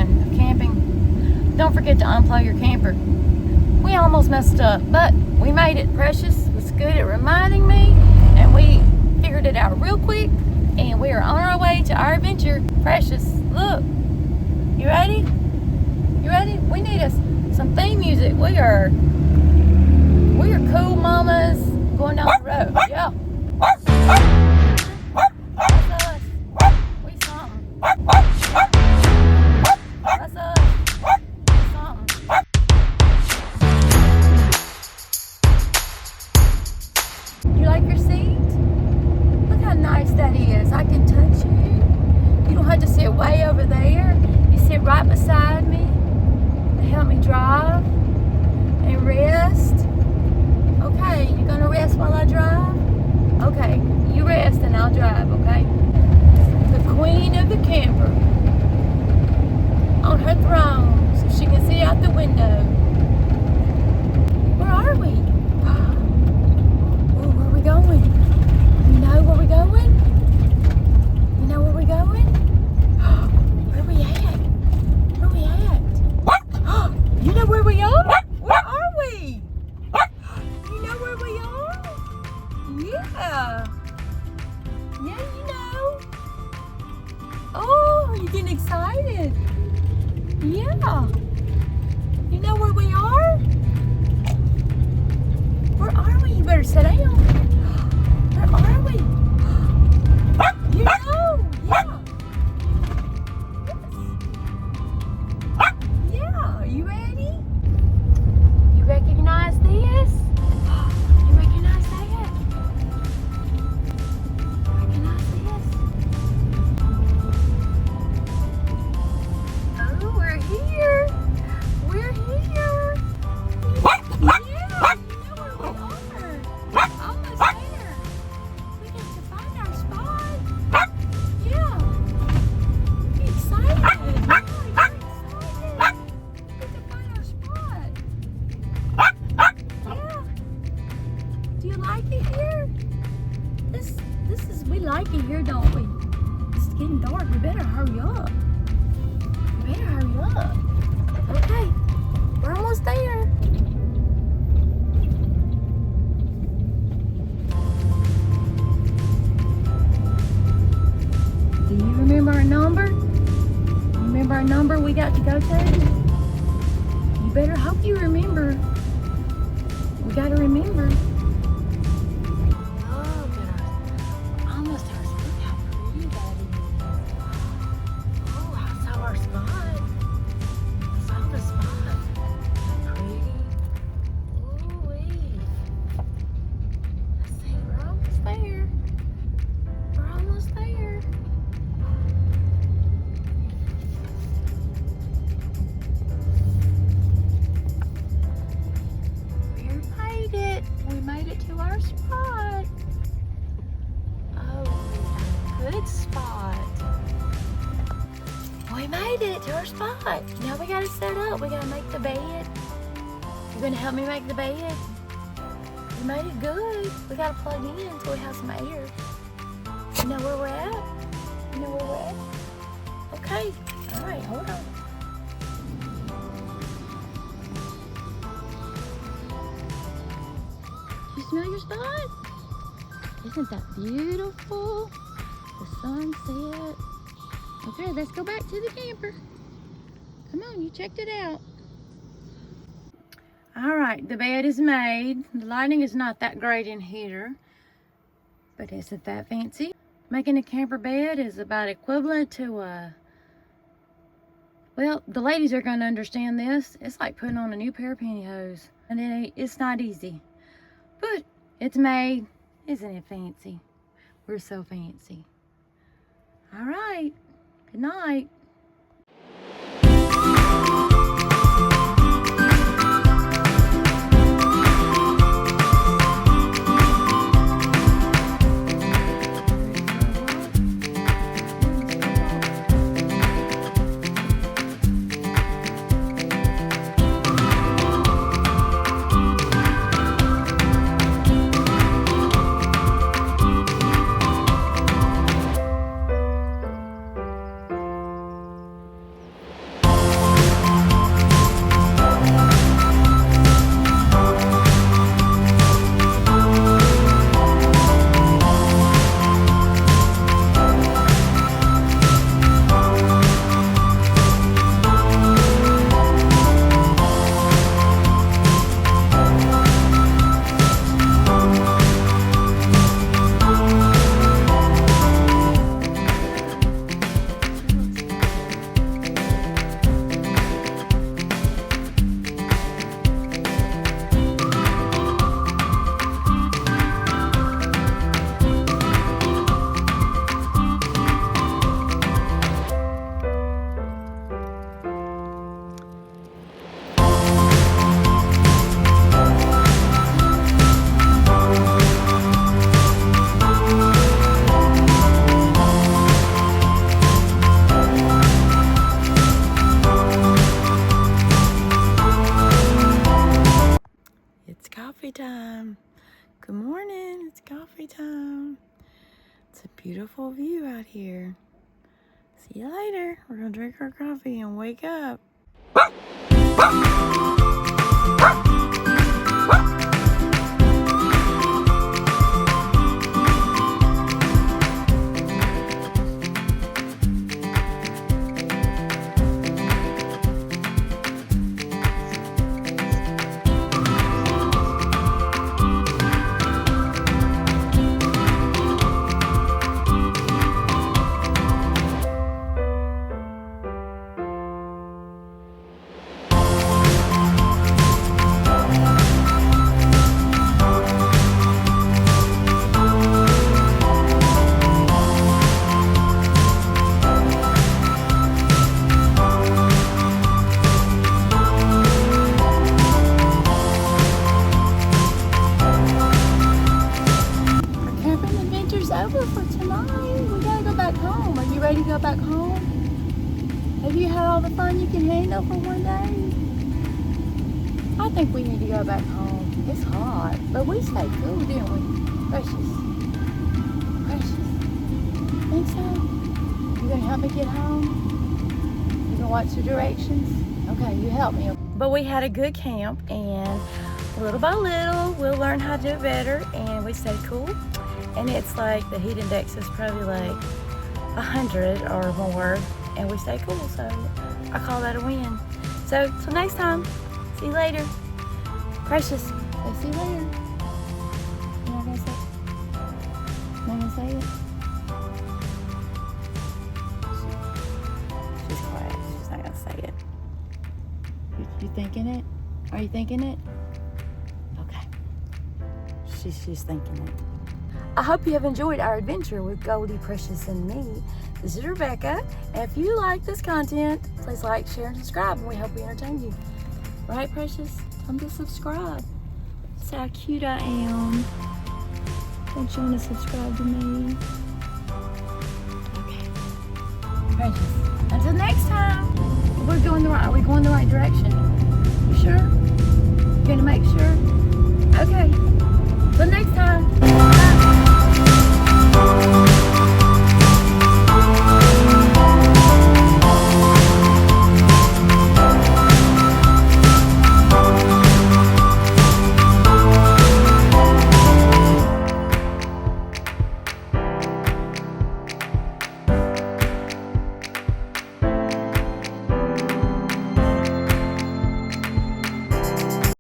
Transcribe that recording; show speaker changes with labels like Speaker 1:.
Speaker 1: fun camping. Don't forget to unplug your camper. We almost messed up, but we made it. Precious was good at reminding me, and we figured it out real quick, and we are on our way to our adventure. Precious, look. You ready? You ready? We need some theme music. We are cool mamas going down the road. Yeah. That's us. We something. That's us. We something. You like your seat? Look how nice that is. I can touch you. You don't have to sit way over there. You sit right beside me to help me drive and rest. Okay, you gonna rest while I drive? Okay, you rest and I'll drive, okay? The queen of the camper on her throne so she can see out the window. Where are we? Oh, where are we going? You know where we're going? You know where we're going? Where are we at? Where are we at? You know where we are? Where are we? You know where we are? Yeah. Yeah, you know. Oh, you're getting excited. Yeah. You know where we are? Where are we? You better sit down. Where are we? You know. Yeah. Yes. Yeah. You ready? You recognize this? You recognize that? Recognize this? Oh, we're here. We're here. Yeah, you know where we are. Almost there. We get to find our spot. Yeah. Be excited. Yeah, you're excited. We get to find our spot. Yeah. Do you like it here? We like it here, don't we? It's getting dark. We better hurry up. We better hurry up. Okay. We're almost there. Do you remember our number? Remember our number we got to go to? You better hope you remember. We got to remember. To our spot. Now we gotta set up. We gotta make the bed. You're gonna help me make the bed? We made it good. We gotta plug in so we have some air. You know where we're at? You know where we're at? Okay. Alright, hold on. You smell your spot? Isn't that beautiful? The sunset. Okay, let's go back to the camper. Come on, you checked it out. All right, the bed is made. The lighting is not that great in here, but isn't that fancy? Making a camper bed is about equivalent to well, the ladies are going to understand this. It's like putting on a new pair of pantyhose, and it's not easy, but it's made. Isn't it fancy? We're so fancy. All right. Good night. Good morning. It's coffee time. It's a beautiful view out here. See you later. We're gonna drink our coffee and wake up. Over for tonight. We gotta go back home. Are you ready to go back home? Have you had all the fun you can handle for one day? I think we need to go back home. It's hot, but we stayed cool, didn't we? Precious. Think so? You gonna help me get home? You gonna watch the directions? Okay, you help me. But we had a good camp, and little by little, we'll learn how to do it better, and we stayed cool. And it's like the heat index is probably like 100 or more, and we stay cool, so I call that a win. So till next time, see you later. Precious, say see you later. You're not gonna say it? You're not gonna say it? She's quiet, she's not gonna say it. You thinking it? Are you thinking it? Okay. She's thinking it. I hope you have enjoyed our adventure with Goldie, Precious, and me. This is Rebecca. And if you like this content, please like, share, and subscribe, and we hope we entertain you. Right, Precious? Tell them to subscribe. See how cute I am. Don't you want to subscribe to me? Okay. Precious. Until next time. Are we going the right direction? You sure? You're going to make sure? Okay. Till next time. Bye.